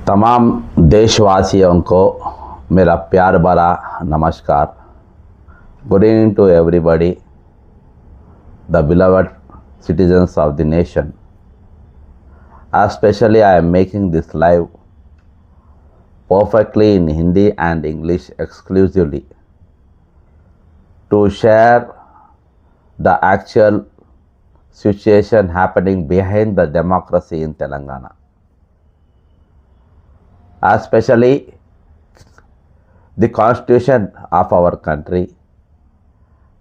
तमाम देशवासियों को मेरा प्यार भरा नमस्कार. Good evening to everybody, the beloved citizens of the nation. Especially I am making this live perfectly in Hindi and English exclusively to share the actual situation happening behind the democracy in Telangana. Especially the constitution of our country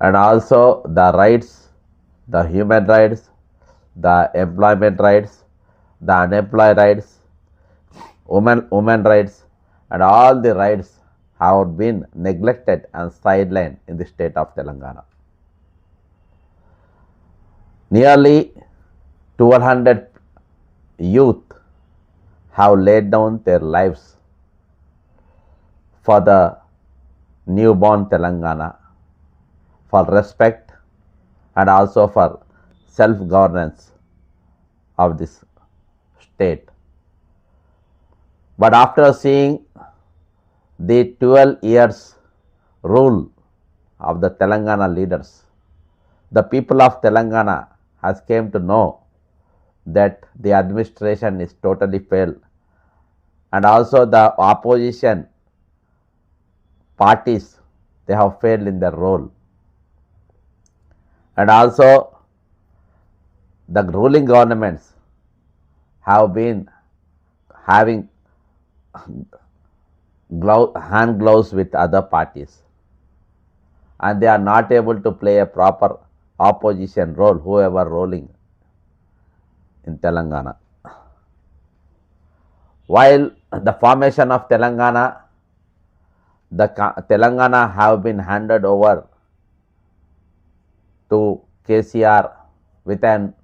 and also the rights, the human rights, the employment rights, the unemployed rights, women rights, and all the rights have been neglected and sidelined in the state of Telangana. Nearly 1200 youth have laid down their lives for the newborn Telangana, for respect and also for self-governance of this state. But after seeing the 12 years rule of the Telangana leaders, the people of Telangana has came to know that the administration is totally failed, and also the opposition parties, they have failed in their role, and also the ruling governments have been having hand gloves with other parties, and they are not able to play a proper opposition role, whoever ruling in Telangana. While the formation of Telangana, the Telangana have been handed over to KCR with an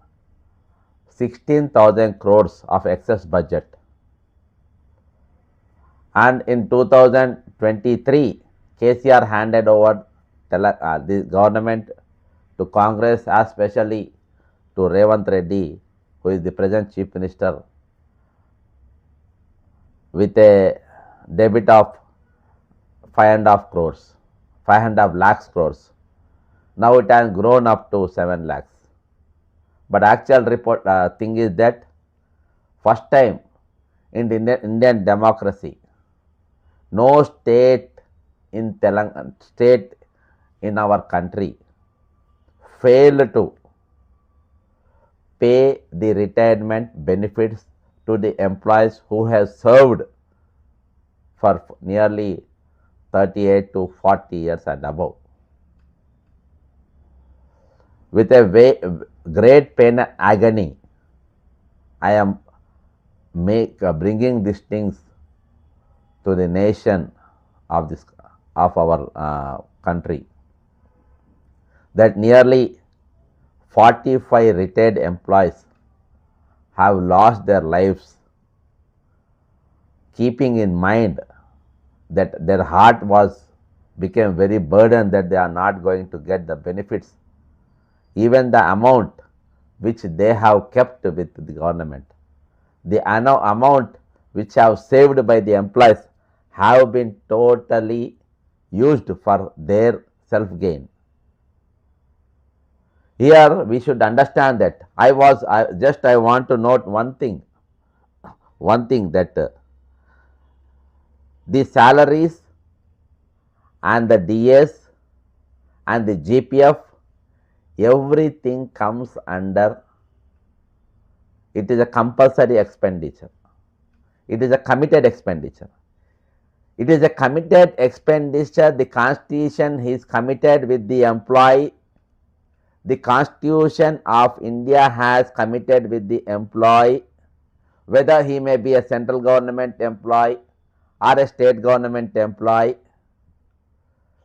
16,000 crores of excess budget, and in 2023 KCR handed over the government to Congress, especially to Revant Reddy, who is the present Chief Minister, with a debit of 5.5 crores, 5.5 lakhs crores. Now it has grown up to 7 lakhs. But actual report thing is that first time in the Indian democracy, no state in our country failed to pay the retirement benefits to the employees who have served for nearly 38 to 40 years and above. With a great pain and agony, I am bringing these things to the nation of our country, that nearly 45 retired employees have lost their lives, keeping in mind that their heart became very burdened that they are not going to get the benefits, even the amount which they have kept with the government, the amount which have saved by the employees have been totally used for their self-gain. Here we should understand that I want to note one thing that the salaries and the DS and the GPF, everything comes under, it is a compulsory expenditure. It is a committed expenditure. It is a committed expenditure. The Constitution is committed with the employee. The Constitution of India has committed with the employee, whether he may be a central government employee or a state government employee,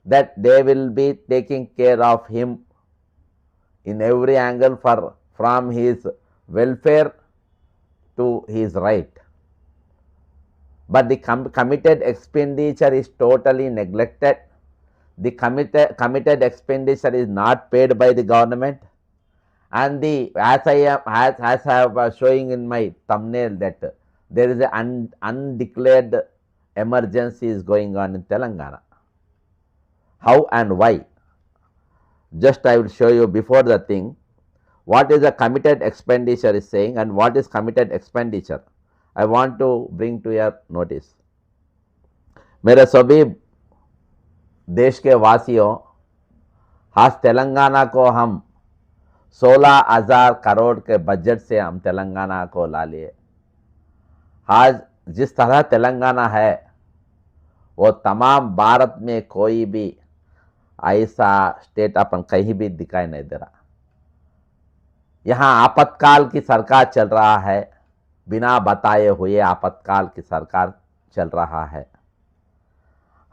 that they will be taking care of him in every angle from his welfare to his right. But the committed expenditure is totally neglected. The committed expenditure is not paid by the government, and as I am showing in my thumbnail, that there is an undeclared emergency is going on in Telangana. How and why? Just I will show you before the thing what is a committed expenditure is saying and what is committed expenditure. I want to bring to your notice. मेरे सभी देश के वासियों, आज तेलंगाना को हम 16,000 करोड़ के budget से हम तेलंगाना को ला लिए। आज जिस तरह तेलंगाना है वो तमाम भारत में कोई भी ऐसा स्टेट अपन कहीं भी दिखाई नहीं दे रहा। यहाँ आपातकाल की सरकार चल रहा है, बिना बताए हुए आपातकाल की सरकार चल रहा है।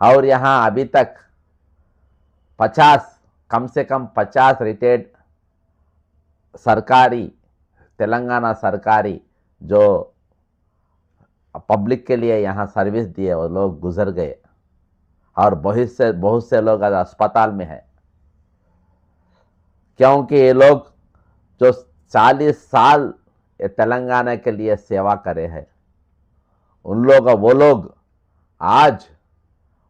और यहाँ अभी तक 50 कम से कम 50 रिटायर्ड सरकारी तेलंगाना सरकारी जो पब्लिक के लिए यहाँ सर्विस दिए वो लोग गुजर गए और बहुत से लोग अस्पताल में हैं, क्योंकि ये लोग जो 40 साल तेलंगाना के लिए सेवा करे हैं, वो लोग आज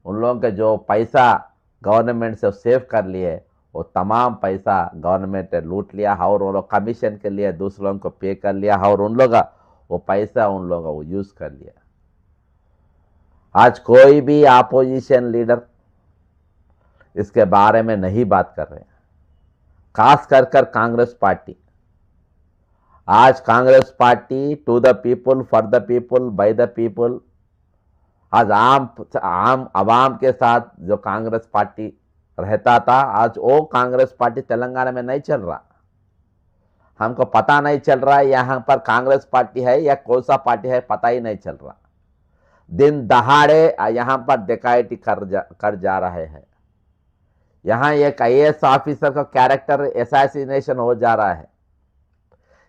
उन लोगों के जो पैसा गवर्नमेंट से सेव कर लिए वो तमाम पैसा गवर्नमेंट ने लूट लिया और वो लोग कमीशन के लिए दूसरों को पे कर लिया और उन लोग वो पैसा उन लोगों को यूज कर लिया। आज कोई भी अपोजिशन लीडर इसके बारे में नहीं बात कर रहे, खास कर कांग्रेस पार्टी। आज Congress party to the people, for the people, by the people, आज आम आवाम के साथ जो कांग्रेस पार्टी रहता था, आज वो कांग्रेस पार्टी तेलंगाना में नहीं चल रहा। हमको पता नहीं चल रहा है यहाँ पर कांग्रेस पार्टी है या कौन सा पार्टी है, पता ही नहीं चल रहा। दिन दहाड़े यहाँ पर डकैती कर जा रहे हैं। यहाँ एक IAS ऑफिसर का कैरेक्टर असैसिनेशन हो जा रहा है।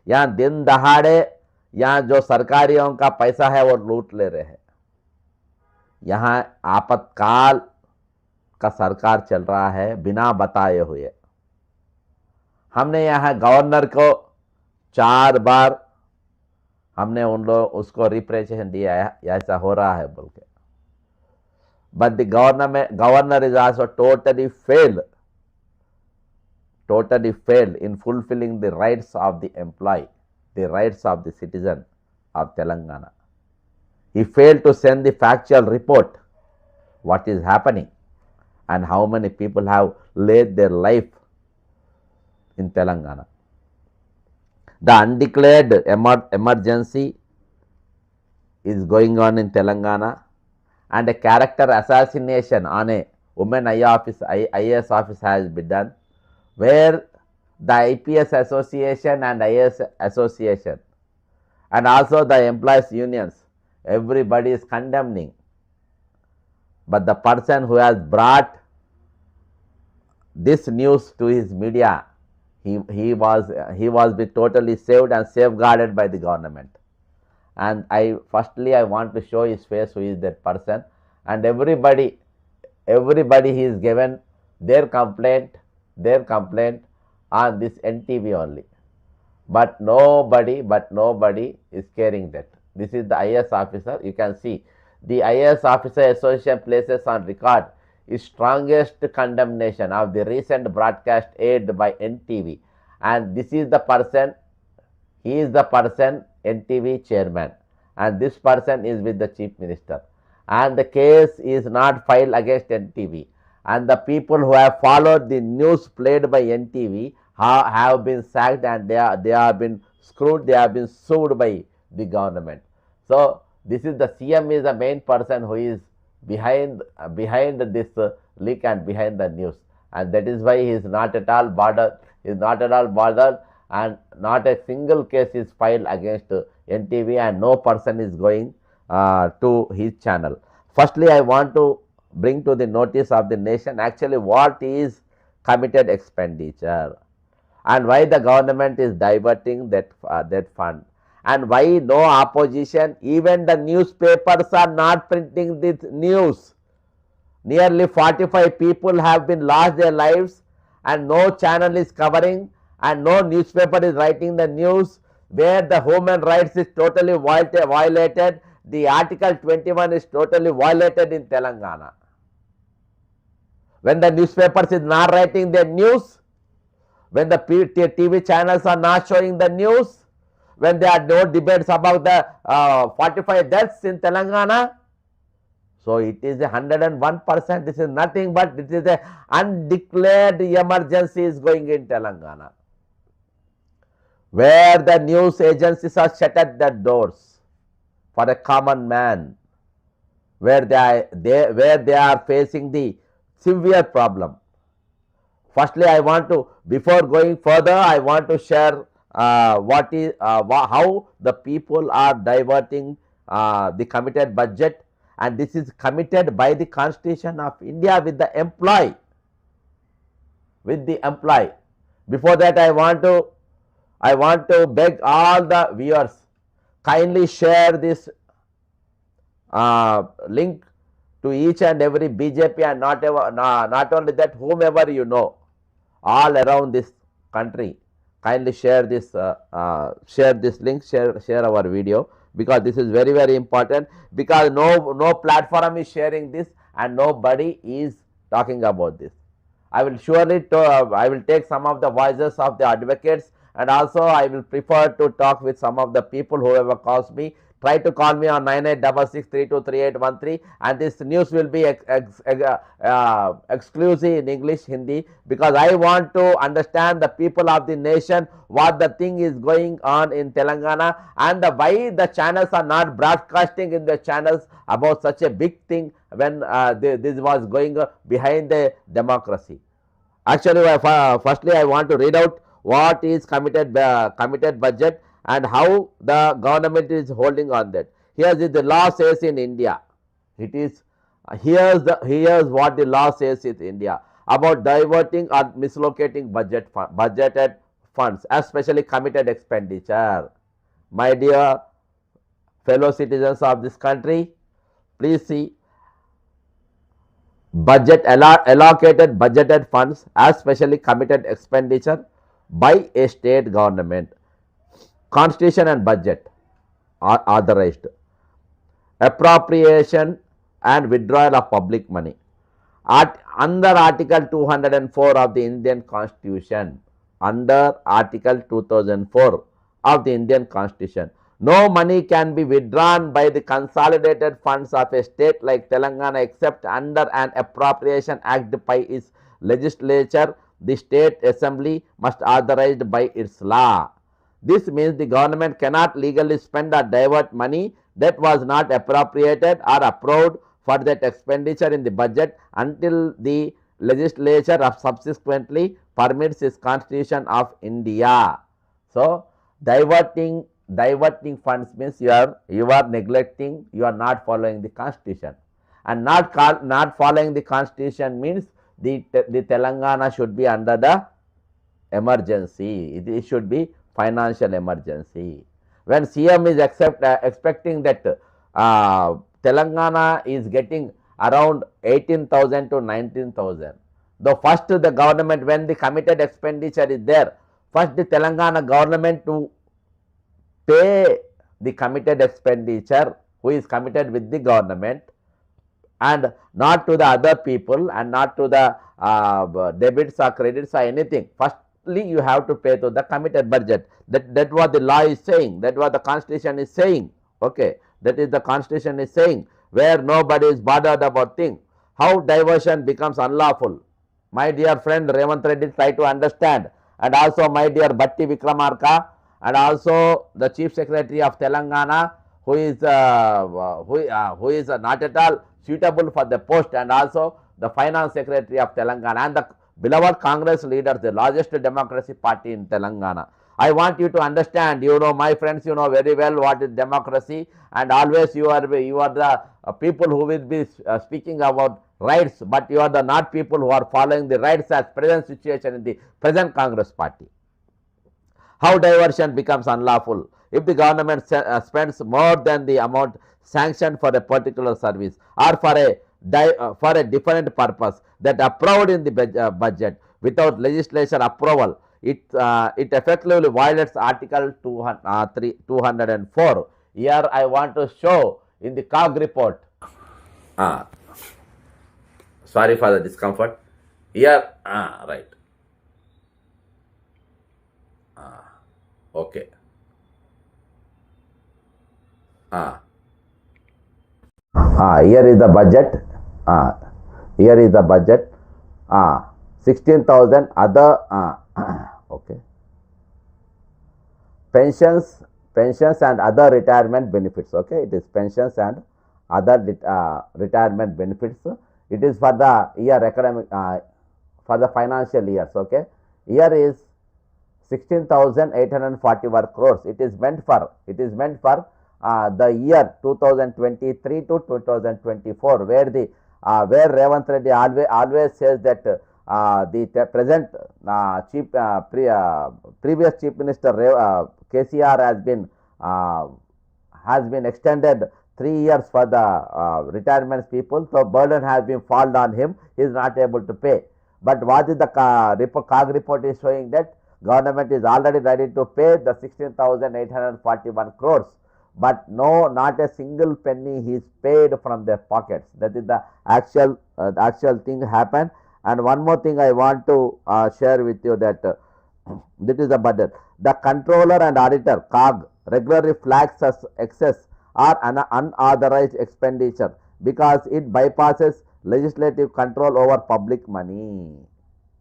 यहाँ दिन दहाड़े यहाँ जो सरकारियों का पैसा है वो लूट ले रहे हैं। यहाँ आपातकाल का सरकार चल रहा है बिना बताए हुए। हमने यहाँ गवर्नर को 4 बार हमने उन लोग उसको रिप्रेजेंटेशन दिया है, ऐसा हो रहा है बोल के, but the governor is also totally failed in fulfilling the rights of the employee, the rights of the citizen of Telangana. He failed to send the factual report what is happening and how many people have laid their life in Telangana. The undeclared emergency is going on in Telangana, and a character assassination on a woman IAS office has been done, where the IPS association and IAS association and also the employees unions, everybody is condemning. But the person who has brought this news to his media, he was be totally saved and safeguarded by the government. And firstly I want to show his face, who is that person, and everybody he is given their complaint on this NTV only. But nobody is caring that. This is the IAS officer. You can see the IAS officer association places on record is strongest condemnation of the recent broadcast aired by NTV, and this is the person, he is the person NTV chairman, and this person is with the chief minister, and the case is not filed against NTV, and the people who have followed the news played by NTV have been sacked, and they have been screwed, they have been sued by the government. So this is the CM is the main person who is behind this leak and behind the news, and that is why he is not at all bothered, and not a single case is filed against NTV, and no person is going to his channel. Firstly, I want to bring to the notice of the nation actually what is committed expenditure and why the government is diverting that fund, and why no opposition, even the newspapers are not printing this news. Nearly 45 people have been lost their lives, and no channel is covering, and no newspaper is writing the news where the human rights is totally violated. The Article 21 is totally violated in Telangana. When the newspapers is not writing their news, when the TV channels are not showing the news, when there are no debates about the 45 deaths in Telangana. So it is 101%. This is nothing but it is a undeclared emergency is going in Telangana, where the news agencies are shut at the doors for a common man, where they are facing the severe problem. Firstly, I want to, before going further, I want to share how the people are diverting the committed budget, and this is committed by the Constitution of India with the employee. Before that, I want to beg all the viewers, kindly share this link to each and every BJP, and not only that, whomever you know, all around this country, kindly share this link, share our video, because this is very, very important, because no platform is sharing this and nobody is talking about this. I will surely I will take some of the voices of the advocates, and also I will prefer to talk with some of the people, whoever calls me. Try to call me on 9866323813, and this news will be exclusive in English, Hindi, because I want to understand the people of the nation, what the thing is going on in Telangana, and why the channels are not broadcasting in the channels about such a big thing when this was going behind the democracy. Actually, firstly, I want to read out what is committed budget and how the government is holding on that. Here is the law says in India. It is here's what the law says in India about diverting or mis-allocating budgeted funds, especially committed expenditure. My dear fellow citizens of this country, please see. Allocated budgeted funds as specially committed expenditure by a state government. Constitution and budget are authorized. Appropriation and withdrawal of public money. Under Article 204 of the Indian Constitution. Under Article 2004 of the Indian Constitution. No money can be withdrawn by the consolidated funds of a state like Telangana except under an Appropriation Act by its legislature. The state assembly must authorize by its law. This means the government cannot legally spend or divert money that was not appropriated or approved for that expenditure in the budget until the legislature subsequently permits its Constitution of India. So, diverting funds means you are neglecting, you are not following the Constitution, and not following the Constitution means the Telangana should be under the emergency. It should be financial emergency. When CM is expecting that Telangana is getting around 18,000 to 19,000. Though first the government, when the committed expenditure is there, first the Telangana government to pay the committed expenditure who is committed with the government, and not to the other people, and not to the debits or credits or anything. Firstly, you have to pay to the committed budget. That what the law is saying. That what the Constitution is saying. Okay, that is the Constitution is saying, where nobody is bothered about things. How diversion becomes unlawful. My dear friend Revant Reddy, try to understand, and also my dear Batti Vikramarka, and also the Chief Secretary of Telangana, who is not at all suitable for the post, and also the Finance Secretary of Telangana, and the beloved Congress leaders, the largest democracy party in Telangana. I want you to understand, my friends, you know very well what is democracy, and always you are the people who will be speaking about rights, but you are the not people who are following the rights as present situation in the present Congress party. How diversion becomes unlawful? If the government spends more than the amount sanctioned for a particular service or for a different purpose that approved in the budget without legislature approval, it effectively violates Article 204. Here I want to show in the COG report. Sorry for the discomfort. Here, right. Okay. Here is the budget. Here is the budget. 16,000 other. Okay. Pensions and other retirement benefits. Okay, it is pensions and other retirement benefits. It is for the year academic for the financial years. Okay, here is 16,841 crores. It is meant for the year 2023 to 2024, where the where Revanth Reddy always says that the present previous Chief Minister KCR has been extended 3 years for the retirement people. So burden has been fallen on him. He is not able to pay. But what is the COG report is showing that government is already ready to pay the 16,841 crores. But no, not a single penny is paid from their pockets. That is the actual thing happened. And one more thing I want to share with you, that this is the budget. The controller and auditor COG regularly flags as excess or unauthorized expenditure because it bypasses legislative control over public money.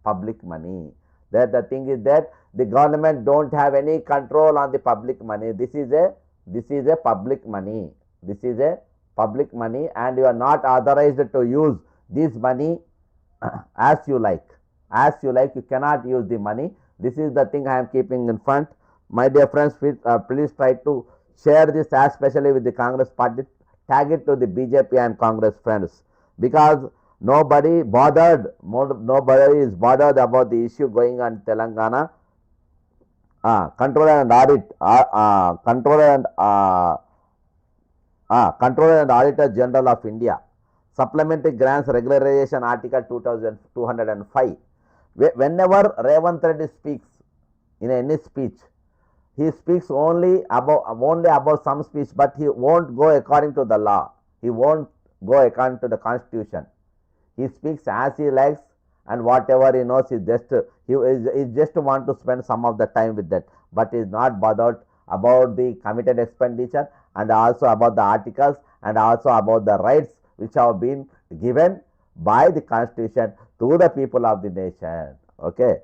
That the thing is that the government don't have any control on the public money. This is a public money. This is a public money, and you are not authorized to use this money as you like. You cannot use the money. This is the thing I am keeping in front. My dear friends, please try to share this, especially with the Congress party. Tag it to the BJP and Congress friends, because nobody is bothered about the issue going on in Telangana. Controller and audit, Controller and Auditor General of India, Supplementary Grants Regularization Article 2205. Whenever Revanth Reddy speaks in any speech, he speaks only about some speech, but he won't go according to the law. He won't go according to the Constitution. He speaks as he likes, and whatever he knows is just want to spend some of the time with that, but is not bothered about the committed expenditure, and also about the articles, and also about the rights which have been given by the Constitution to the people of the nation. Okay.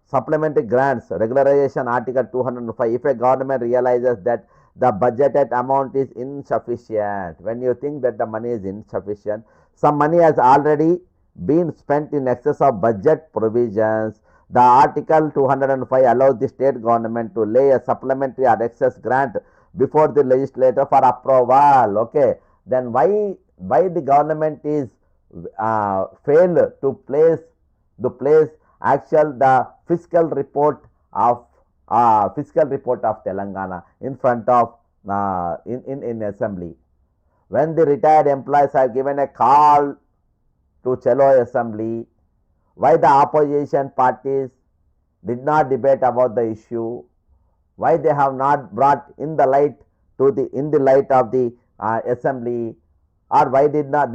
Supplementary grants regularization Article 205. If a government realizes that the budgeted amount is insufficient, when you think that the money is insufficient, some money has already been spent in excess of budget provisions, the Article 205 allows the state government to lay a supplementary or excess grant before the legislature for approval. Okay, then why the government is failed to place the fiscal report of Telangana in front of in assembly, when the retired employees have given a call to Chalo assembly, why the opposition parties did not debate about the issue, why they have not brought in the light of the assembly, or why they did not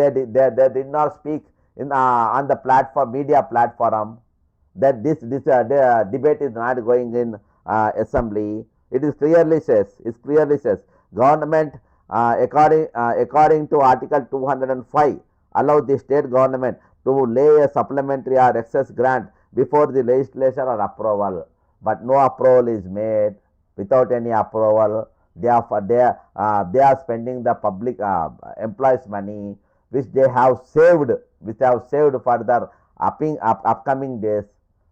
speak on the media platform, that this debate is not going in assembly. It clearly says government according to Article 205 allow the state government to lay a supplementary or excess grant before the legislature or approval, but no approval is made. Without any approval, they are spending the public employees' money, which they have saved for their upcoming days,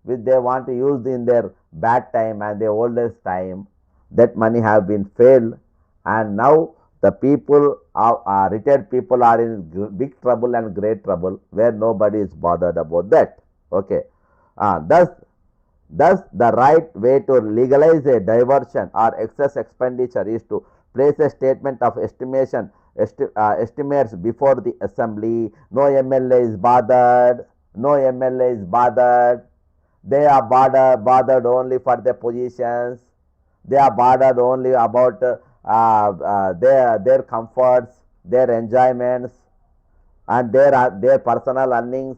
which they want to use in their bad time and their oldest time. That money have been failed, and now the people retired people are in big trouble and great trouble, where nobody is bothered about that. Okay, thus the right way to legalize a diversion or excess expenditure is to place a statement of estimates before the assembly. No MLA is bothered. They are bothered only for their positions. They are bothered only about their comforts, their enjoyments, and their personal earnings.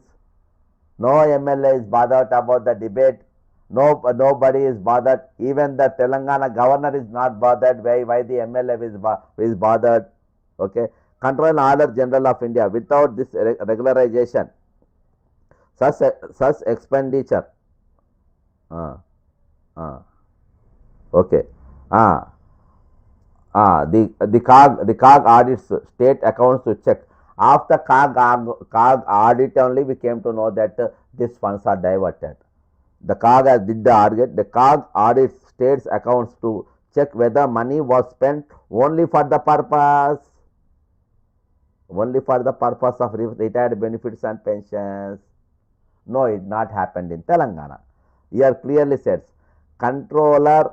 No MLA is bothered about the debate. Nobody is bothered. Even the Telangana governor is not bothered. Why the MLA is bothered? Okay. Control and Order General of India. Without this regularization, such expenditure. Uh, uh, okay. Uh, the COG audits state accounts to check. After COG audit only we came to know that these funds are diverted. The COG has did the audit. The COG audits states accounts to check whether money was spent only for the purpose of retired benefits and pensions. No, it not happened in Telangana. Here clearly says controller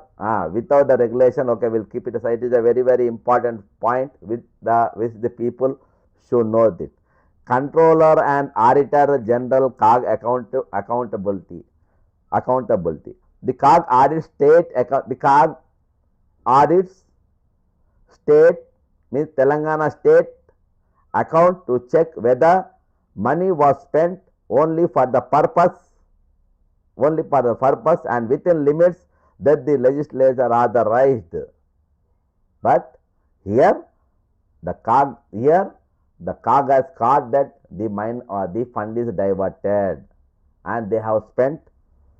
without the regulation. Okay, we'll keep it aside. It is a very important point which the people should know this. Controller and Auditor General COG accountability. The COG audits state account. The COG audits state means Telangana state account to check whether money was spent only for the purpose and within limits that the legislature authorized. But here the COG has caught that the fund is diverted and they have spent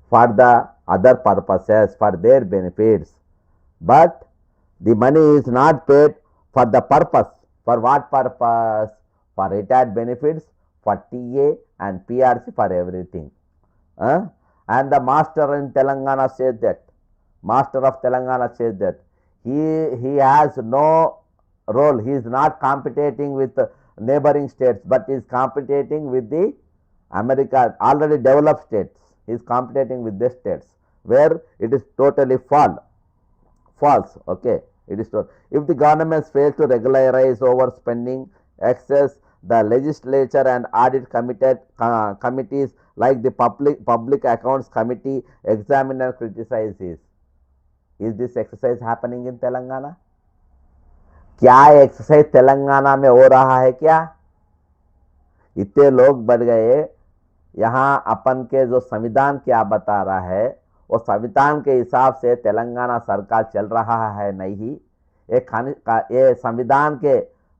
for the other purposes for their benefits. But the money is not paid for the purpose. For what purpose? For retired benefits, for TA and PRC, for everything. And the master in Telangana says that, he has no role. He is not competing with neighboring states, but is competing with the America already developed states. He is competing with the states where it is totally false. Okay, it is true. If the government fails to regularize overspending excess, the legislature and audit committees like the public accounts committee examine and criticize this. Is this exercise happening in Telangana? क्या exercise Telangana में हो रहा है क्या? इतने लोग बढ़ गए. यहाँ अपन के जो संविधान क्या बता रहा है वो संविधान के हिसाब से तेलंगाना सरकार चल रहा है नहीं. ये संविधान के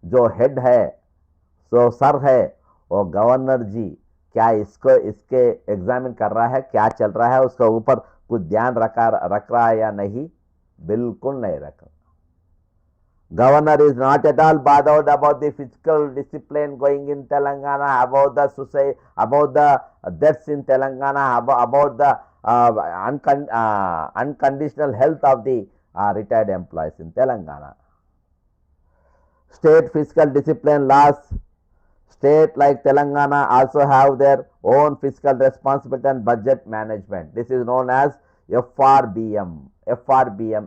जो हेड है, जो सर है, वो गवर्नर जी क्या इसके एग्जामिन कर रहा है, क्या चल रहा है, उसके ऊपर कुछ ध्यान रख रहा है या नहीं? बिल्कुल नहीं रख. Governor is not at all bothered about the fiscal discipline going in Telangana, about the society, about the deaths in Telangana, about the unconditional health of the retired employees in Telangana. State fiscal discipline laws. State like Telangana also have their own fiscal responsibility and budget management. This is known as FRBM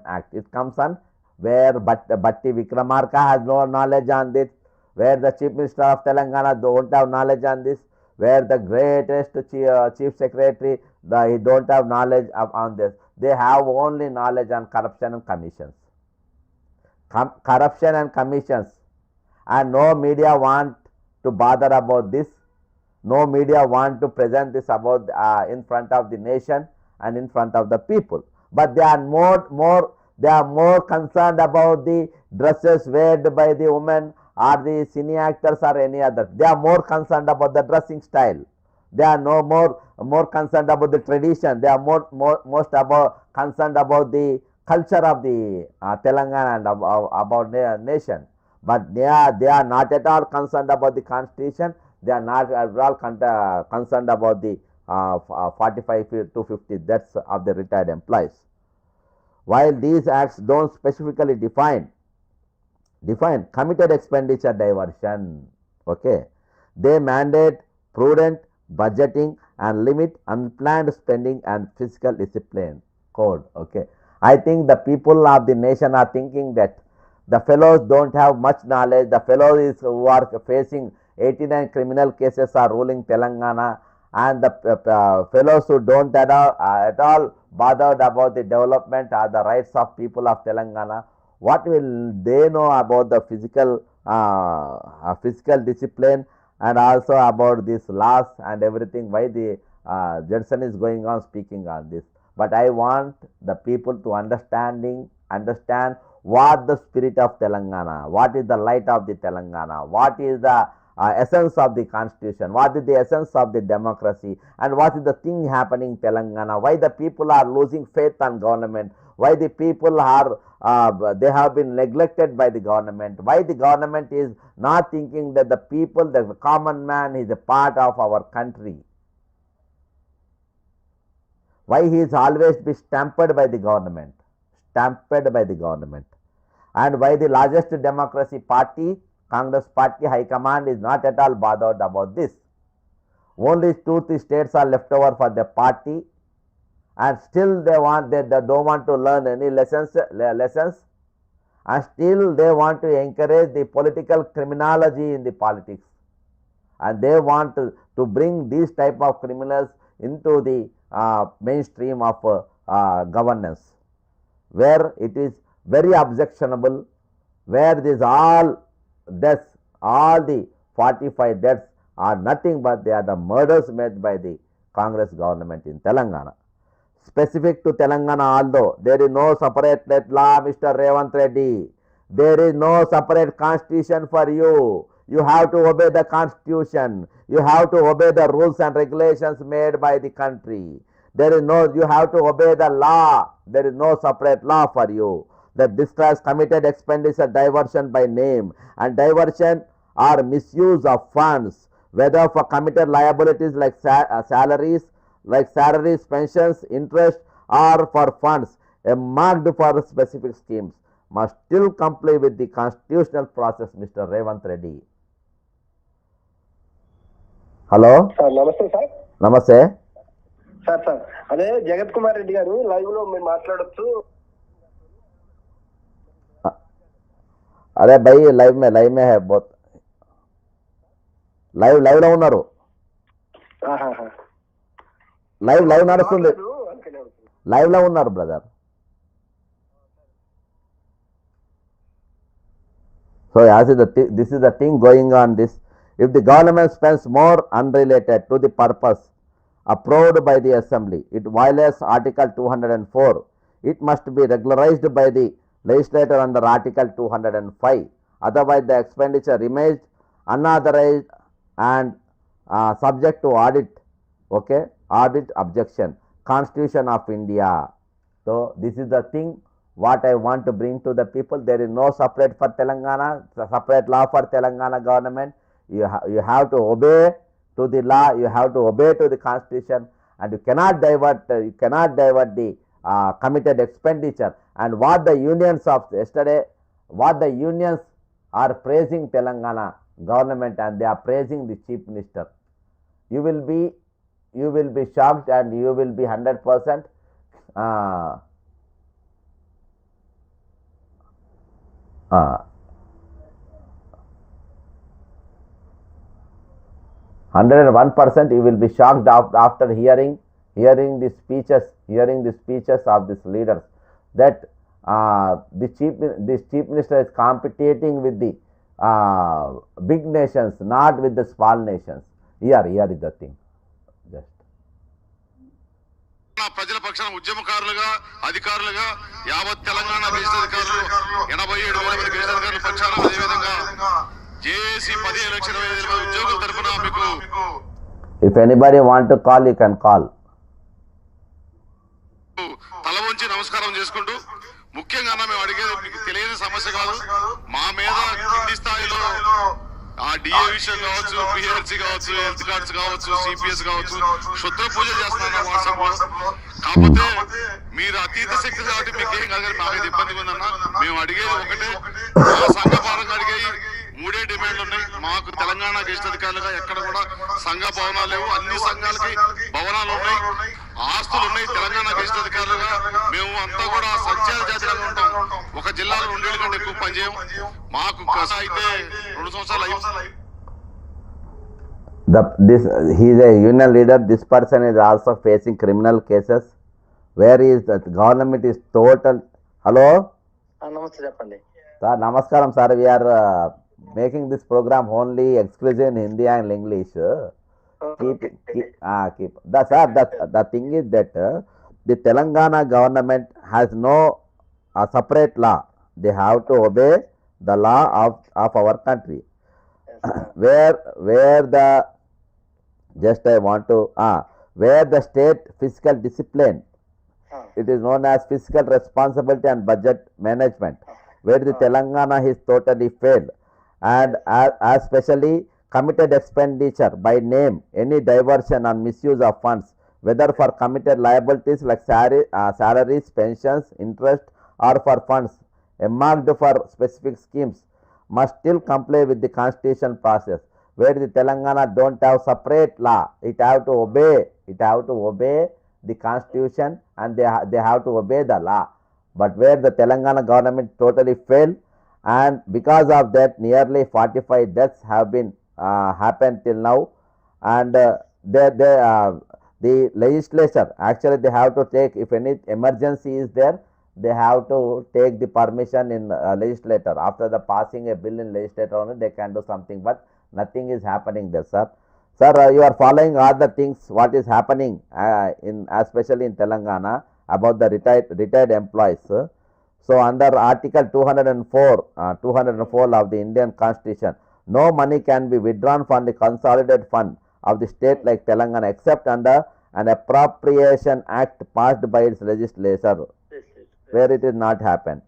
Act. It comes on where Bhatti Vikramarka has no knowledge on this, where the Chief Minister of Telangana don't have knowledge on this, where the greatest Chief Secretary he don't have knowledge on this. They have only knowledge on corruption and commissions. Corruption and commissions, and no media want to bother about this. No media want to present this about in front of the nation and in front of the people. But they are more concerned about the dresses worn by the women or the cine actors or any other. They are more concerned about the dressing style. They are more concerned about the tradition. They are most about concerned about the culture of the Telangana and about their nation. But they are not at all concerned about the constitution. They are not at all concerned about the 45 to 50 deaths of the retired employees. While these acts don't specifically define committed expenditure diversion, okay, they mandate prudent budgeting and limit unplanned spending and fiscal discipline code. Okay, I think the people of the nation are thinking that the fellows don't have much knowledge. The fellows who are facing 89 criminal cases are ruling Telangana, and the fellows who don't at all bothered about the development or the rights of people of Telangana, what will they know about the physical discipline and also about these laws and everything? Why the Judson is going on speaking on this? But I want the people to understand what the spirit of Telangana, what is the light of the Telangana, what is the essence of the constitution, what is the essence of the democracy, and what is the thing happening in Telangana, why the people are losing faith on government, why the people are they have been neglected by the government, why the government is not thinking that the people, that the common man is a part of our country, why he is always be stamped by the government, and why the largest democracy party, Congress party high command, is not at all bothered about this. Only 2-3 states are left over for the party, and still they don't want to learn any lessons, and still they want to encourage the political criminology in the politics, and they want to bring these type of criminals into the mainstream of governance, where it is very objectionable, where this all deaths, all the 45 deaths are nothing but they are the murders made by the Congress government in Telangana. Specific to Telangana, although there is no separate law, Mr. Revant Reddy, there is no separate constitution for you. You have to obey the constitution. You have to obey the rules and regulations made by the country. You have to obey the law. There is no separate law for you. The discharge committed expenditure diversion by name, and diversion or misuse of funds, whether for committed liabilities like salaries, pensions, interest, or for funds marked for specific schemes, must still comply with the constitutional process, Mr. Revant Reddy. Hello? Sir, namaste, sir. Namaste. Sir. Ade Jagat Kumar Reddy garu live lo meer maatladochu. अरे भाई live में है बहुत live లో ఉన్నారు live నడుస్తుంది live లో ఉన్నారు brother so this is the thing going on this if the government spends more unrelated to the purpose approved by the assembly, it violates article 204. It must be regularized by the Legislature under Article 205. Otherwise, the expenditure remains unauthorized and subject to audit. Okay, audit objection. Constitution of India. So this is the thing what I want to bring to the people. There is no separate for Telangana, separate law for Telangana government. You have to obey to the law. You have to obey to the constitution, and you cannot divert. The committed expenditure. And what the unions of yesterday, what the unions are praising Telangana government, and they are praising the chief minister. You will be shocked, and you will be 100% 101% you will be shocked after hearing the speeches of these leaders, that this chief minister is competing with the big nations, not with the small nations. Here is the thing. Just ప్రజల పక్షాన ఉద్యమకారులుగా అధికారులుగా యావత్ Telangana gazette అధికారులు 87,000 మంది gazette అధికారుల పక్షాన అదేవిధంగా JAC 15,25,000 ఉద్యోగుల తరపున మీకు if anybody want to call, you can call. తల వంచి నమస్కారం చేసుకుంటూ ముఖ్యంగా మేము అడిగేది మీకు తెలియని సమస్య కాదు, మా మీద కింది స్థాయిలో ఆ డిఏ విషయం కావచ్చు, పిహెచ్సి కావచ్చు, హెల్త్ కార్డ్స్ కావచ్చు, సిపిఎస్ కావచ్చు, శుద్ర పూజ చేస్తున్నారు వాట్సాప్ లో. కాకపోతే మీరు అతీత శక్తి కాబట్టి మీకు ఏం కాదు, మాకైతే ఇబ్బందిగా ఉందన్న. మేము అడిగేది ఒకటే, మా సంఘ పాలన అడిగేవి 3 డిమాండ్లు ఉన్నాయి. మాకు తెలంగాణ గెజిట్ అధికారులుగా ఎక్కడ కూడా సంఘ భవనాలు లేవు, అన్ని సంఘాలకి భవనాలు ఉన్నాయి, ఆస్తులు ఉన్నాయి. తెలంగాణ గెజిట్ అధికారులుగా మేము అంతా కూడా సంచార జాతీయంగా ఉంటాం. ఒక జిల్లాలో 2 ఏళ్ల కంటే ఎక్కువ పనిచేయం. మాకు అయితే 2 సంవత్సరాలు అయ్యి This he is a union leader. This person is also facing criminal cases. Where is the government is total. Hello, నమస్తే చెప్పండి. sir. Namaskaram, sir. We are making this program only exclusive in Hindi and English. Keep. The thing is that the Telangana government has no separate law. They have to obey the law of our country. Where the just I want to where the state fiscal discipline, it is known as fiscal responsibility and budget management, where the Telangana is totally failed, and especially committed expenditure by name, any diversion and misuse of funds, whether for committed liabilities like salaries, pensions, interest, or for funds earmarked for specific schemes, must still comply with the constitution process. Where the Telangana don't have separate law, it have to obey the constitution, and they have to obey the law. But where the Telangana government totally failed, and because of that nearly 45 deaths have been happened till now, and the legislature actually they have to take, if any emergency is there, they have to take the permission in legislature. After the passing a bill in legislature only they can do something, but nothing is happening there, sir. Sir, you are following all the things what is happening in especially in Telangana about the retired employees. So under Article 204 of the Indian Constitution, no money can be withdrawn from the Consolidated Fund of the state like Telangana except under an Appropriation Act passed by its legislature, where it is not happened.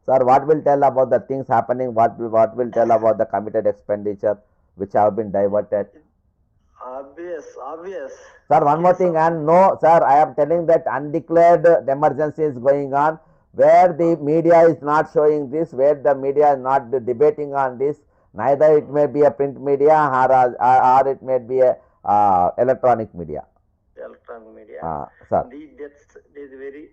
Sir, what will tell about the things happening? What will tell about the committed expenditure which have been diverted? Obvious. Sir, one more thing, and no, sir, I am telling that undeclared emergency is going on, where the media is not showing this, where the media is not debating on this. Neither it may be a print media or it may be a electronic media. Sir. The deaths is very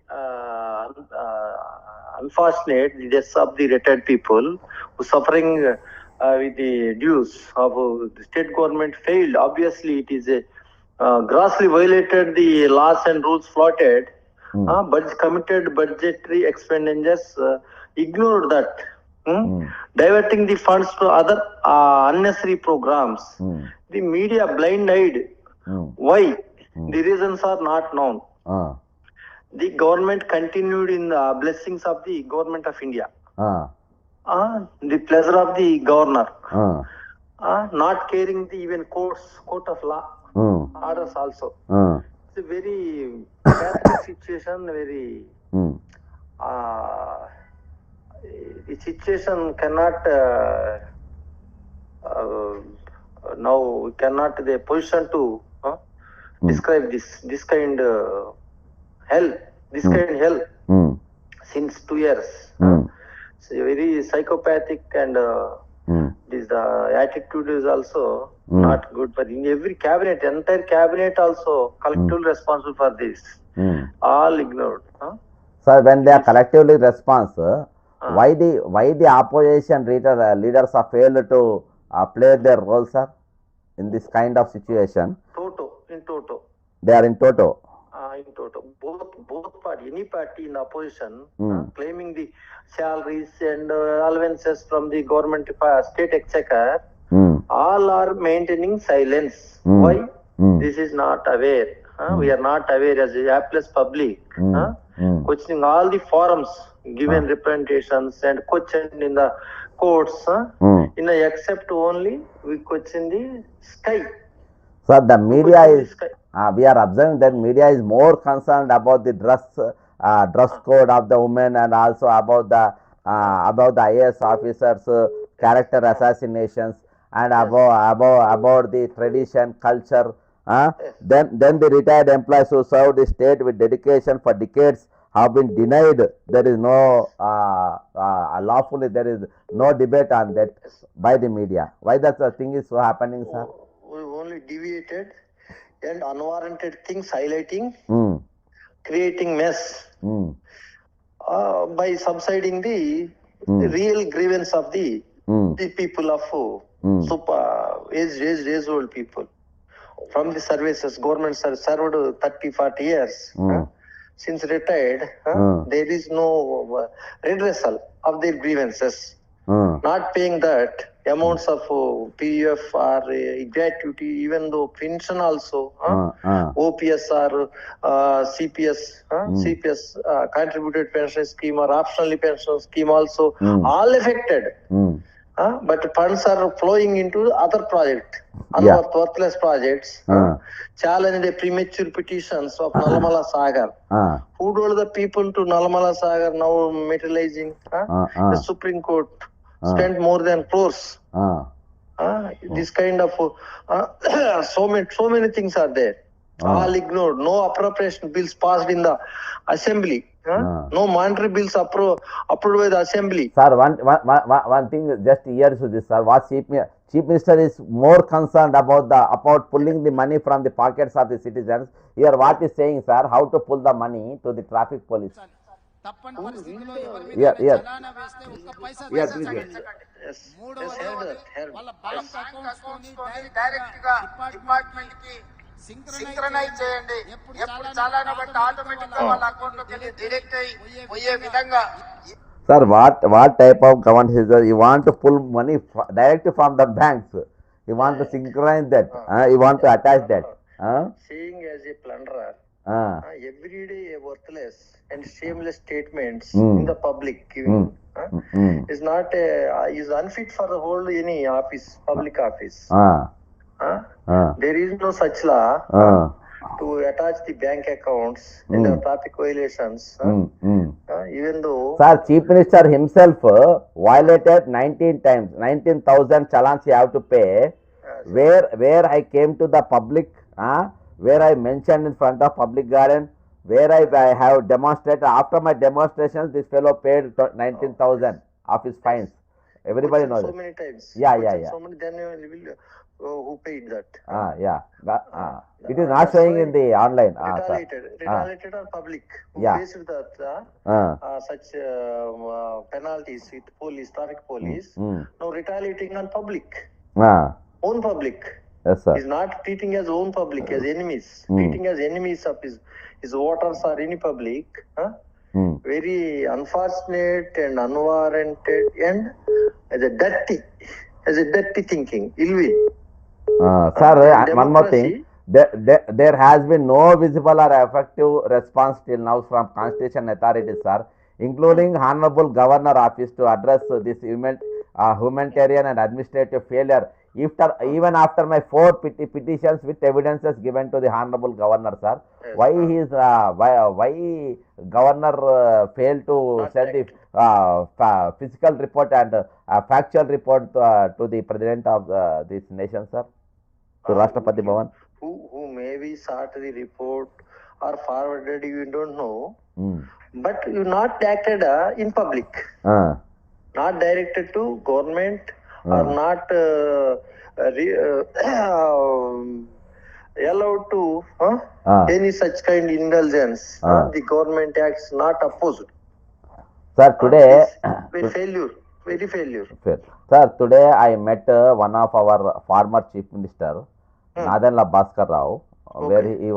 unfortunate. The deaths of the retired people who suffering with the dues of the state government failed. Obviously, it is a grossly violated the laws and rules floated, but committed budgetary expenditures, ignored that. Diverting the funds to other unnecessary programs. The media blind-eyed. Why? The reasons are not known. The government continued in the blessings of the government of India. The pleasure of the governor. Not caring the even court of law orders also. It's a very pathetic situation. The situation cannot now cannot the position to describe this kind hell since 2 years. It's very psychopathic, and this attitude is also not good. But in every cabinet, entire cabinet also collectively responsible for this. All ignored. Sir, when they are collectively responsible, why the opposition leaders are failed to play their role, sir, in this kind of situation? In toto. They are in toto. In toto. Both party, any party in opposition, claiming the salaries and allowances from the government state exchequer, all are maintaining silence. Why? This is not aware. We are not aware as a hapless public. Questioning all the forums, given representations and questioned in the courts. In the except only we question the sky. So the media is, we are observing that media is more concerned about the dress code of the women, and also about the IAS officers' character assassinations, and about the tradition, culture. Then the retired employees who served the state with dedication for decades have been denied. There is no lawfully, there is no debate on that by the media. Why that thing is so happening, sir? We only deviated and unwarranted things highlighting, creating mess by subsiding the real grievance of the people of super age old people. from the services, government served 30-40 years. Since retired, there is no redressal of their grievances. Not paying that amounts of PF or gratuity, even though pension also, OPS or CPS, CPS contributed pension scheme or optionally pension scheme also, all affected. But funds are flowing into other projects, worthless projects. Challenge the premature petitions of Nalamala Sagar. Who told the people to Nalamala Sagar now materializing? The Supreme Court spent more than crores. This kind of so many things are there. All ignored. No appropriation bills passed in the assembly. No monetary bills approved by the assembly. Sir, one thing just here to this, sir. What Chief Minister is more concerned about pulling the money from the pockets of the citizens. Here, what is saying, sir? How to pull the money to the traffic police? Synchronise చేయండి. ఎప్పుడు చాలానా బట్టి automatic గా వాళ్ళ account లోకి వెళ్ళి direct అయ్యి పోయే విధంగా. Sir, what type of government is that? You want to pull money directly from the banks. You want to synchronize that. You want to attach that. Seeing as a plunderer, every day a worthless and shameless statements in the public giving is not is unfit for the whole any office, public office. There is no such law to attach the bank accounts and the traffic violations. Even though Sir, Chief Minister himself violated 19 times, 19,000 challans you have to pay. Where I came to the public, where I mentioned in front of public garden, where I have demonstrated. After my demonstrations, this fellow paid 19,000 of his fines. Everybody knows. So many times. Yeah. So many, then who paid that? It is not showing in the online. Retaliated or public who faced that such penalties with police, traffic police. Now retaliating on public, own public. Yes, sir. He's not treating as own public, as enemies. Treating as enemies of his voters or any public. Very unfortunate and unwarranted and as a dirty thinking, ill will. Sir, one more thing. There has been no visible or effective response till now from constitution authorities, sir, including Honorable Governor Office to address this humanitarian and administrative failure. Even after my 4 petitions with evidences given to the Honorable Governor, sir, Yes, why Governor failed to send the physical report and factual report to the President of this nation, sir, to Rashtrapati Bhavan? Who maybe sought the report or forwarded, you don't know, but you not acted in public, not directed to government or not allowed to any such kind of indulgence. The government acts not opposed. Sir, today very failure. Sir, today I met one of our former Chief Minister, Nadanla Bhaskar Rao, where he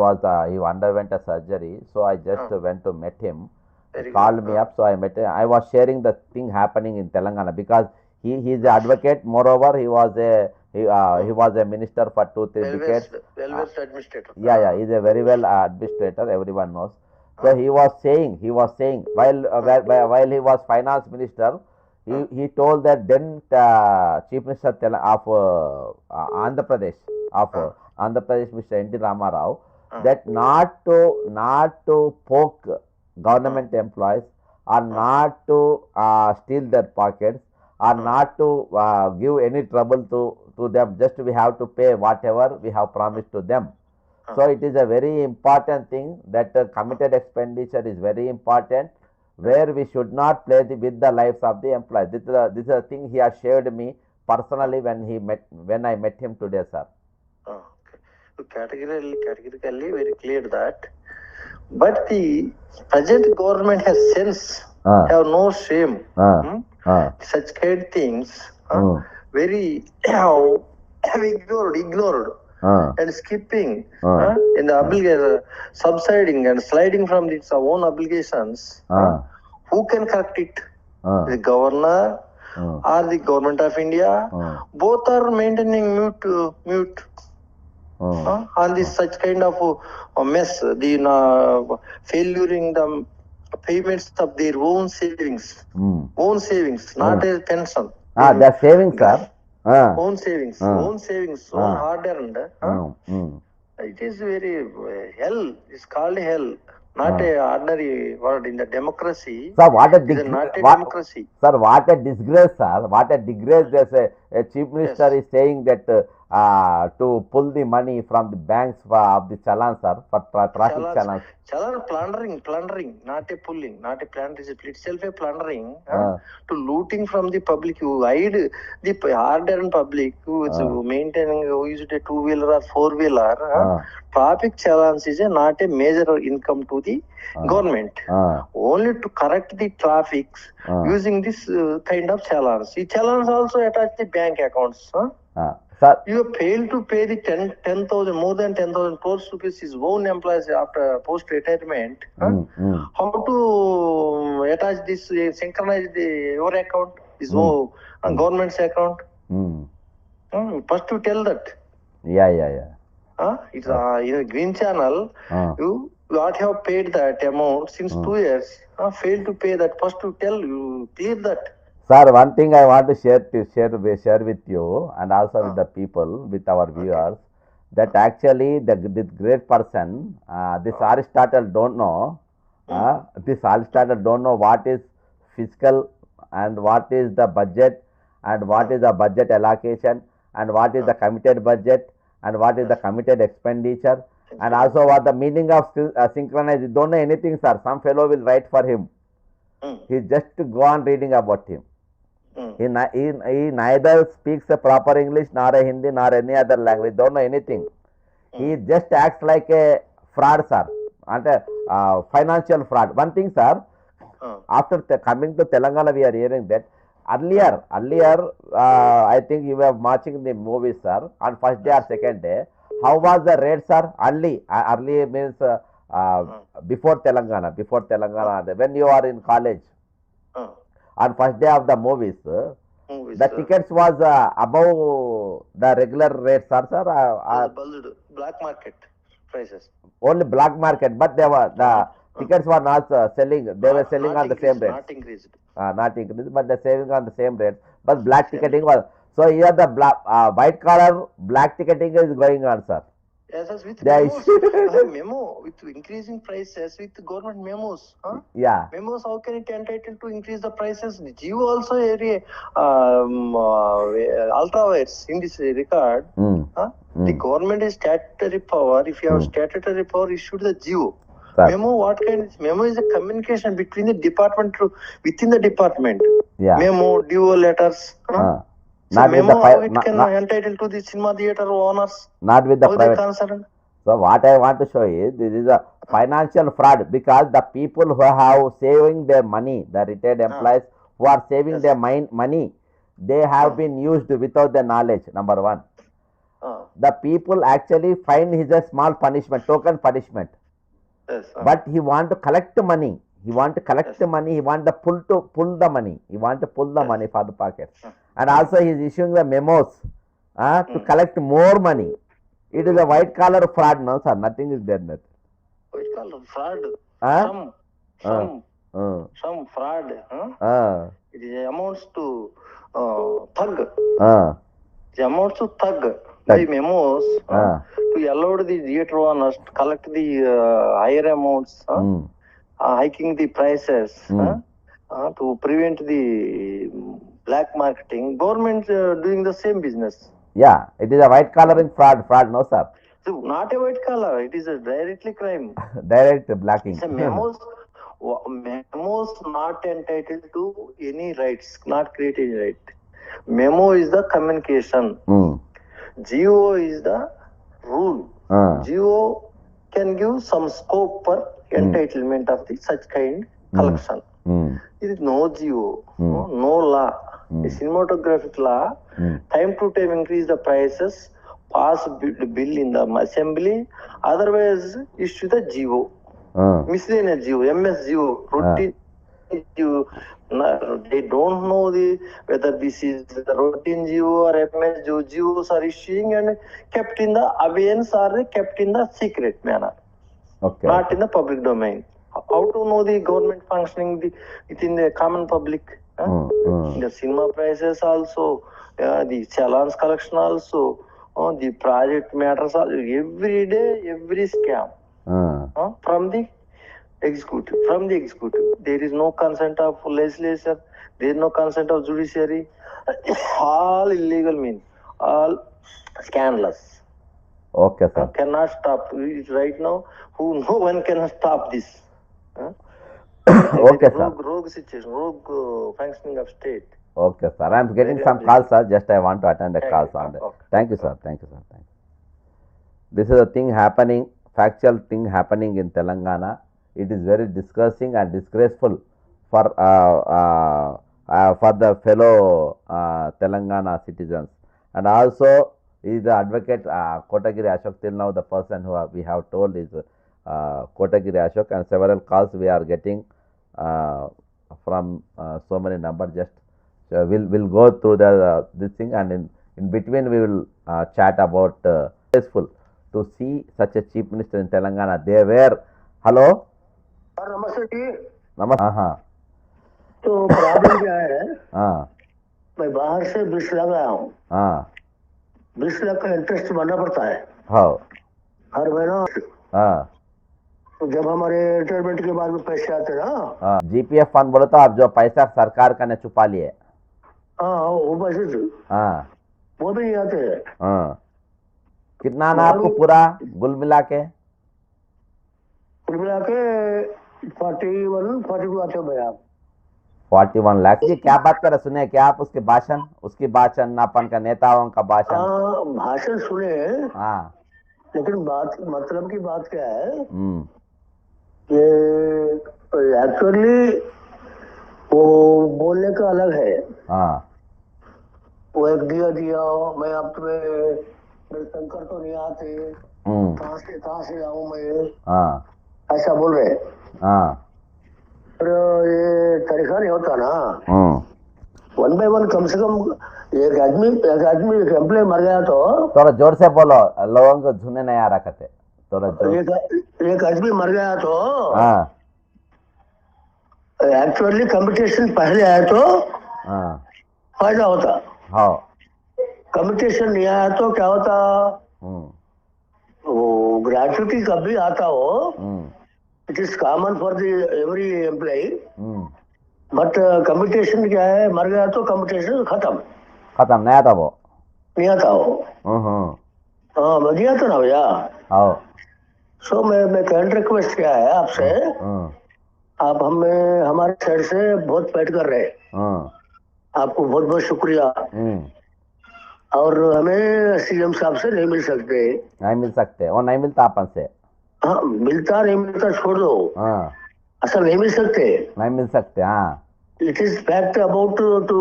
underwent a surgery. So I just went to meet him. He called me up, so I met him. I was sharing the thing happening in Telangana because he is an advocate. Moreover, he was a minister for 2-3 decades. Well-versed administrator. Yeah, he is a very well administrator. Everyone knows. So he was saying while he was finance minister, he told that then Chief Minister of Andhra Pradesh, Mr. N.T. Rama Rao, that not to poke government employees, or not to steal their pockets, or not to give any trouble to them. Just we have to pay whatever we have promised to them. So it is a very important thing that committed expenditure is very important, where we should not play with the lives of the employees. This is a thing he has shared me personally when I met him today, sir. Okay. So categorically very clear that. But the present government has sense, have no shame. Such kind of things, very have ignored. and skipping in the obligation, subsiding and sliding from its own obligations, who can correct it? The governor or the government of India? Both are maintaining mute on this such kind of mess, the failuring the payments of their own savings, not a pension. The savings, sir. Own savings, own hard earned. It is very hell. It's called hell, not a ordinary word in the democracy. Sir, what a democracy. Sir, what a disgrace, sir. What a disgrace. There's a chief minister is saying that to pull the money from the banks of the challan, sir, for traffic challans. Challan plundering, not a pulling, not a plundering. It's itself a plundering to looting from the public. You hide the hard-earned public who is maintaining, who used a two-wheeler or four-wheeler. Traffic challans is not a major income to the government. Only to correct the traffic using this kind of challans. The challans also attach the bank accounts. Sir, you have failed to pay the 10,000, more than 10,000 crores rupees his own employees after post-retirement. How to attach this, synchronize your account, his own government's account? First to tell that. It's in a green channel. You what have paid that amount since 2 years. Failed to pay that. First to tell you, clear that. Sir, one thing I want to share with you and also with the people, with our viewers, that actually this great person, this Aristotle don't know. This Aristotle don't know what is fiscal and what is the budget and what is the budget allocation and what is the committed budget and what is the committed expenditure and also what the meaning of synchronize. You don't know anything, sir. Some fellow will write for him. He just go on reading about him. He neither speaks a proper English nor a Hindi nor any other language. Don't know anything. He just acts like a fraud, sir, and a financial fraud. One thing, sir, after coming to Telangana, we are hearing that earlier, I think you were watching the movies, sir, on first day or second day. How was the rate, sir? Early means before Telangana, when you are in college. On first day of the movies, the tickets was above the regular rates, sir. Black market prices. Only black market, but they were the tickets were not selling. They were selling on the same rate. Not increased. Not increased, but they're saving on the same rate. But black ticketing was so here the white collar black ticketing is going on, sir. Yes, with memo with increasing prices with government memos. Memos, how can it entitled to increase the prices? You also area ultrawires in this regard. The government is statutory power. If you have statutory power, issued the GO. Memo, what kind of memo is a communication between the department within the department. Memo, duo letters. Not memo, with how it can entitled to the cinema theater owners. Not with the private. Concerned. So what I want to show is this is a financial fraud because the people who have saving their money, the retired employees who are saving their money, they have been used without the knowledge. Number one, the people actually find his a small punishment, token punishment. But he want to collect money. He want to collect the money. He want to pull the money. He want to pull the money for the pocket. And also he is issuing the memos to collect more money. It is a white collar fraud, no sir. Nothing is there. Nothing. White collar fraud. Some fraud. It amounts to thug. It amounts to thug. By memos to allow the theatre owners to collect the higher amounts, hiking the prices to prevent the black marketing. Government doing the same business. Yeah, it is a white collaring fraud, no sir. So not a white collar, it is a directly crime. Direct blacking. It's a memos not entitled to any rights, not create any right. Memo is the communication. GO is the rule. GO can give some scope for entitlement of the such kind collection. It is no GO, no law. The cinematographic law, time to time increase the prices, pass bill in the assembly, otherwise issue the GO. Miscellaneous GO, MS GO, routine GO. They don't know whether this is the routine GO or MS GO. GOs are issuing and kept in the abeyance or kept in the secret manner, not in the public domain. How to know the government functioning within the common public? The cinema prices also, the challans collection also, the project matters also, every day, every scam from the executive. There is no consent of legislature, there is no consent of judiciary. All illegal means, all scandalous. Okay, sir. Cannot stop right now. No one can stop this. Okay, sir. Rogue situation, rogue functioning of state. Okay, sir. I am getting some calls, sir. Just I want to attend the calls on that. Thank you, sir. Thank you, sir. Thank you. This is a thing happening, factual thing happening in Telangana. It is very disgusting and disgraceful for the fellow Telangana citizens. And also, is the advocate Kotagiri Ashok. Till now, the person who we have told is Kotagiri Ashok, and several calls we are getting from so many numbers. Just we'll go through this thing, and in between we will chat about successful to see such a chief minister in Telangana. They were hello. नमस्ते जी। नमस्ते। हाँ। तो problem क्या है? मैं बाहर से 20 लाख आया हूँ। 20 लाख का इंटरेस्ट भरना पड़ता है। हर महीना। तो जब हमारे रिटायरमेंट के बाद में पैसे आते हैं ना, जीपीएफ फंड बोले तो आप जो पैसा सरकार का ने छुपा लिए। वो पैसे वो भी नहीं आते हैं। कितना ना आपको पूरा कुल मिला के 41-42 आते हैं भैया। 41 लाख। ये क्या बात कर रहे, सुने क्या आप उसकी भाषण अपन का नेताओं का भाषण सुने। लेकिन मतलब की बात क्या है कि एक्चुअली वो बोलने का अलग है। वो एक दिया मैं आप तुम्हें मेरे शंकर तो नहीं आते, कहाँ से आऊं मैं, ऐसा बोल रहे। पर ये तरीका नहीं होता ना। 1 by 1 कम से कम एक आदमी एक एम्प्लॉय मर गया तो थोड़ा जोर से बोलो, लोगों को सुनने नहीं आ रहा कहते। थोड़ा एक आदमी मर गया तो एक्चुअली कंपटीशन पहले आया तो फायदा होता। कंपटीशन नहीं आया तो क्या होता? वो ग्रेजुटी कभी आता हो, it is common for the every employee. But competition क्या है, मर गया तो कंपटीशन खत्म नहीं आता वो। बढ़िया था ना भैया। सो मैं काइंड रिक्वेस्ट किया है आपसे, आप हमारे साइड से बहुत फाइट कर रहे हैं, आपको बहुत बहुत शुक्रिया। और हमें सीएम साहब से नहीं मिल सकते। वो नहीं मिलता अपन से। मिलता नहीं मिलता छोड़ दो, असल नहीं मिल सकते। It is fact about to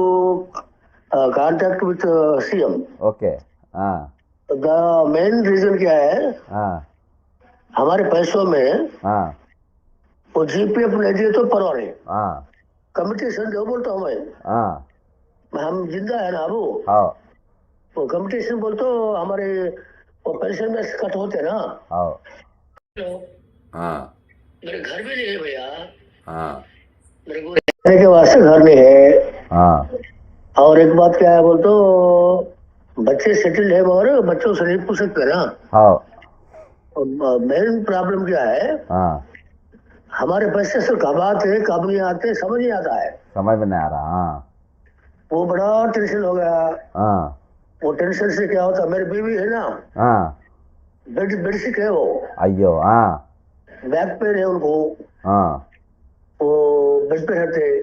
contact with CM. Okay. The main reason क्या है, हमारे पैसों में वो जीपीएफ ले दिए तो परवाह नहीं, कम्पिटिशन जो बोलता हूँ मैं, हम जिंदा है ना वो। वो कम्पिटिशन बोल तो हमारे वो पेंशन में कट होते ना। मेरे घर भी नहीं है भैया, मेरे को रहने के वास्ते घर नहीं है। और एक बात क्या है बोल तो बच्चे सेटल है मगर बच्चों से नहीं पूछ सकते ना। मेन प्रॉब्लम क्या है, हमारे पैसे से कब आते कब नहीं आते समझ नहीं आता है। समझ में नहीं आ रहा। वो बड़ा टेंशन हो गया। वो टेंशन से क्या होता, मेरी बीवी है ना, बेड सिक है वो। अयो। बैक पेन है उनको। वो बेड पे रहते,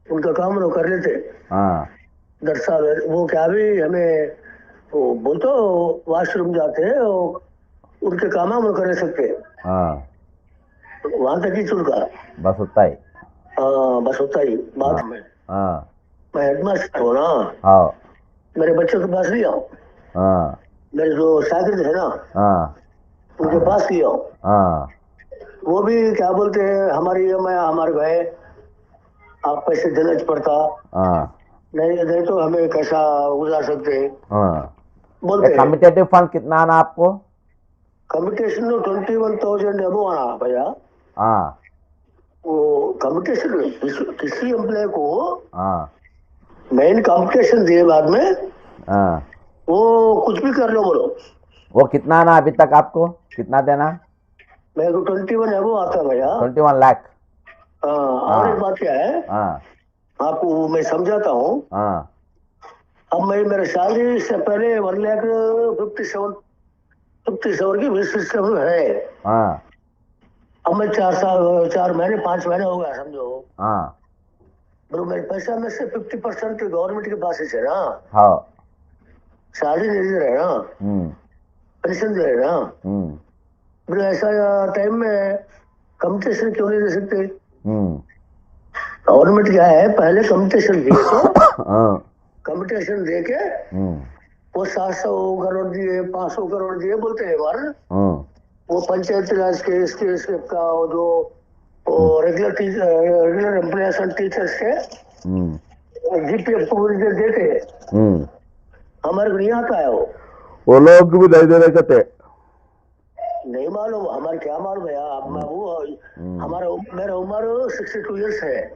उनका काम वो कर लेते। 10 साल वो क्या भी हमें वो बोलते वॉशरूम जाते हैं, उनके काम हम कर सकते। वहां तक ही चुनका बस होता ही बात में। मैं हेडमास्टर हूँ ना, मेरे बच्चों के पास नहीं आओ। मेरे जो शागिर्द है ना, हाँ उनके पास लिया। हाँ वो भी क्या बोलते हैं, हमारी EMI हमारे भाई आप पैसे देना पड़ता, हाँ नहीं नहीं तो हमें कैसा गुजार सकते हैं हाँ। बोलते हैं। कम्यूटेटिव फंड कितना आना आपको? कम्पिटिशन 21,000 एबो आना भैया। हाँ वो कम्पिटिशन किसी एम्प्लॉय को हाँ मेन कम्पिटिशन दिए बाद में हाँ। वो कुछ भी कर लो बोलो। वो कितना आना अभी तक आपको? कितना देना? मेरे को 21 एबो आता है भैया। 21 लाख। हाँ, और एक बात क्या है, हाँ आपको मैं समझाता हूँ। हाँ अब मैं मेरे सैलरी से पहले 1,57,57 की भी सिस्टम है। हाँ अब मैं 4 महीने 5 महीने हो गया समझो। हाँ ब्रो मेरे पैसा में से 50% गवर्नमेंट के पास ही है ना। हाँ। सैलरी नहीं दे रहे ना, पेंशन दे रहे ना। ब्रो ऐसा टाइम में कम्पिटिशन क्यों नहीं दे सकते? गवर्नमेंट क्या है, पहले कम्पिटिशन दिए तो कम्पिटिशन दे के वो 700 करोड़ दिए 500 करोड़ दिए बोलते हैं बार। वो पंचायती राज के इसके का वो जो रेगुलर एम्प्लॉयज एंड टीचर्स के GPF को देते हैं। हमारे को नहीं आता है वो लोग भी नहीं देने कहते। नहीं मालूम हमारे क्या मालूम भैया। अब मैं वो हमारा मेरा उम्र 62 ईयर्स है।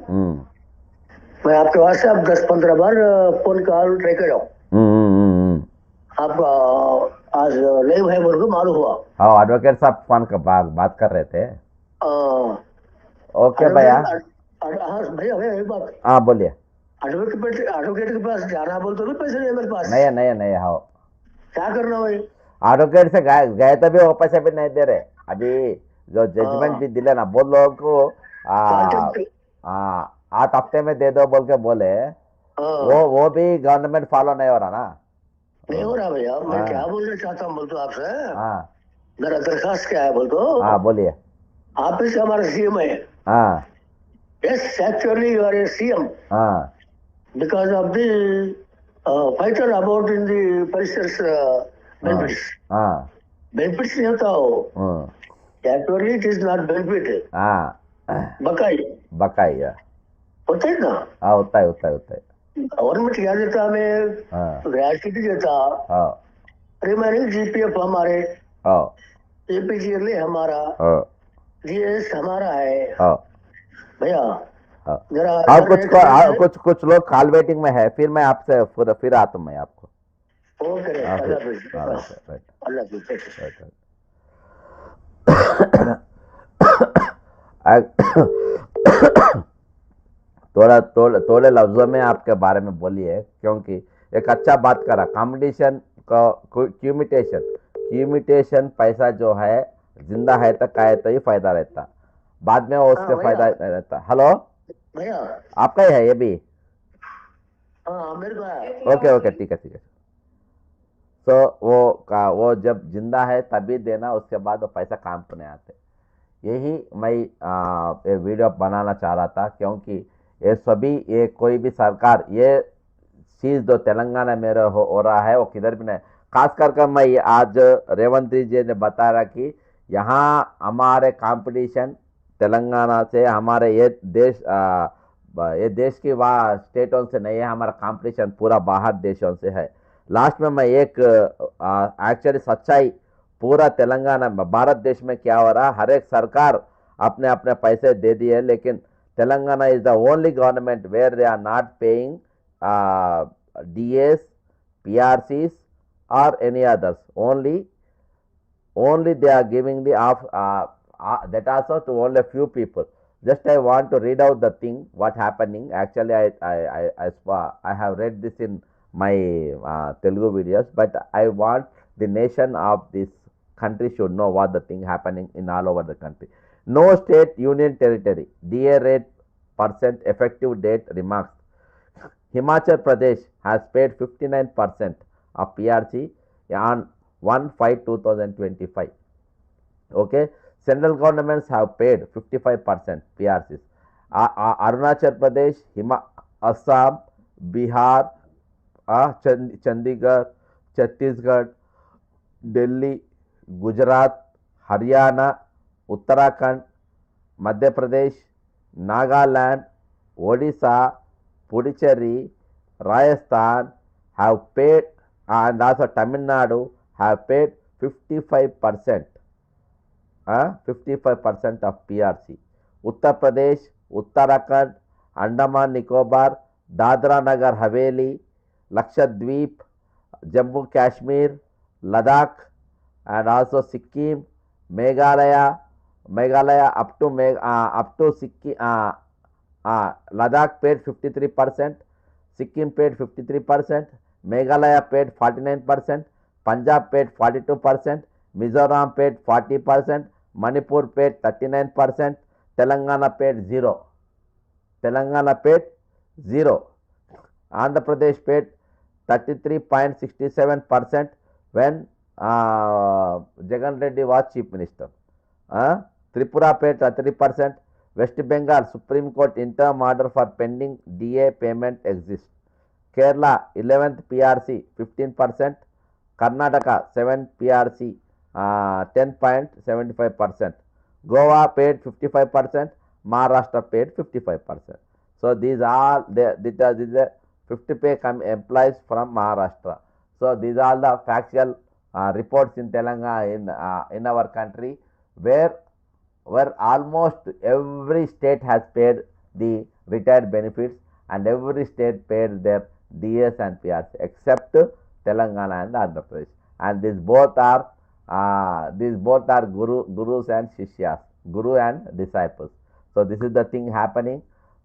मैं आपके वास्ते अब 10-15 बार फोन कॉल ट्राई कर रहा हूँ। आपका आज नहीं भाई मेरे को मालूम हुआ। हाँ एडवोकेट साहब फोन का बात कर रहे थे। ओके भैया। हाँ भैया भैया एक बात। हाँ बोलिए। एडवोकेट के पास जाना बोल तो भी पैसे नहीं है मेरे पास। नहीं हाँ। क्या करना भाई? एडवोकेट से गए तो भी वो पैसे भी नहीं दे रहे अभी। जो जजमेंट भी दिले ना बहुत लोगों को 8 हफ्ते में दे दो बोल के बोले। वो भी गवर्नमेंट फॉलो नहीं हो रहा ना। नहीं हो रहा भैया। मैं क्या बोलना चाहता हूँ बोल तो आपसे। मेरा दरखास्त क्या है बोल तो। हाँ बोलिए। आप ही हमारा CM है। Yes actually you are a CM because of the fighter about in the Parishers benefits. Benefits नहीं होता हो। Actually it is not benefit. बकाई होता है ना। होता है। गवर्नमेंट क्या देता हमें? ग्रेच्युटी देता। रिमेनिंग GPF हमारे, APGL हमारा, GS हमारा है भैया। जरा कुछ लोग कॉल वेटिंग में है। फिर मैं आपसे फिर आता हूँ मैं आपको। ओके थोड़े लफ्जों में आपके बारे में बोलिए क्योंकि एक अच्छा बात करा। कॉम्पिटिशन का क्यूमिटेशन पैसा जो है जिंदा है तो का तो ही फायदा रहता, बाद में वो उसके फायदा रहता। हेलो भैया आपका ही है ये भी? मेरे को है। ओके ठीक है। तो वो जब जिंदा है तभी देना, उसके बाद वो पैसा काम को नहीं आते। यही मैं ये वीडियो बनाना चाह रहा था क्योंकि ये सभी ये कोई भी सरकार ये चीज़ जो तेलंगाना में हो रहा है वो किधर भी नहीं। खास करके मैं आज रेवंत जी ने बताया कि यहाँ हमारे कंपटीशन तेलंगाना से हमारे ये देश की वहाँ स्टेटों से नहीं है, हमारा कंपटीशन पूरा बाहर देशों से है। लास्ट में मैं एक एक्चुअली सच्चाई पूरा तेलंगाना में भारत देश में क्या हो रहा, हर एक सरकार अपने अपने पैसे दे दिए, लेकिन Telangana is the only government where they are not paying DS, PRCs or any others. Only they are giving the that also to only a few people. Just I want to read out the thing what happening. Actually, I have read this in my Telugu videos, but I want the nation of this country should know what the thing happening in all over the country. No state union territory DA rate percent effective date remarks. Himachal Pradesh has paid 59% of PRC on 1/5/2025. Okay, central governments have paid 55% PRCs. Arunachal Pradesh, Assam, Bihar, Chandigarh, Chhattisgarh, Delhi, Gujarat, Haryana, Uttarakhand, Madhya Pradesh, Nagaland, Odisha, Puducherry, Rajasthan have paid, and also Tamil Nadu have paid 55%, 55% of PRC. Uttar Pradesh, Uttarakhand, Andaman Nicobar, Dadra Nagar Haveli, Lakshadweep, Jammu Kashmir, Ladakh, and also Sikkim, Meghalaya up to Sikkim, Ladakh paid 53%, Sikkim paid 53%, Meghalaya paid 49%, Punjab paid 42%, Mizoram paid 40%, Manipur paid 39%, Telangana paid 0. Telangana paid 0. Andhra Pradesh paid 33.67% when Jagan Reddy was Chief Minister. Tripura paid 30%. West Bengal Supreme Court interim order for pending DA payment exists. Kerala 11th PRC 15%. Karnataka 7th PRC 10.75%. Goa paid 55%. Maharashtra paid 55%. So these are the 50 pay employees from Maharashtra. So these are the factual reports in Telangana in our country where almost every state has paid the retired benefits and every state paid their DS and PRs except Telangana and Andhra Pradesh. And these both are gurus and shishyas, guru and disciples. So this is the thing happening.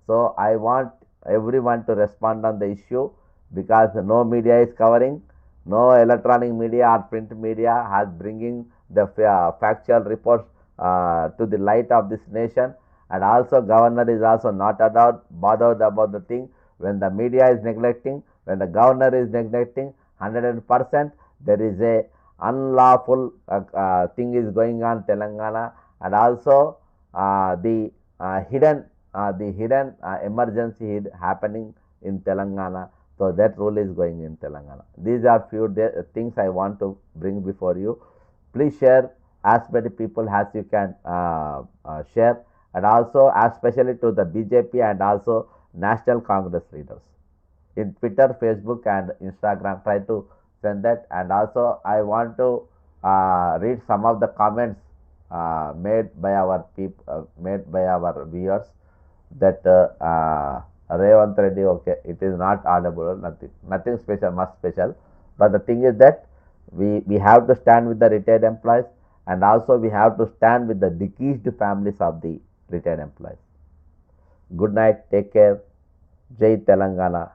So I want everyone to respond on the issue because no media is covering, no electronic media or print media has bringing the factual reports to the light of this nation, and also governor is also not bothered about the thing. When the media is neglecting, when the governor is neglecting, 100% there is a unlawful thing is going on Telangana, and also the hidden emergency is happening in Telangana. So that rule is going in Telangana. These are few things I want to bring before you. Please share as many people as you can share, and also especially to the BJP and also National Congress leaders in Twitter, Facebook, and Instagram. Try to send that, and also I want to read some of the comments made by our viewers. That Revant Reddy, okay, it is not audible, nothing special, much special. But the thing is that we have to stand with the retired employees, and also we have to stand with the deceased families of the retired employees. Good night, take care. Jai Telangana.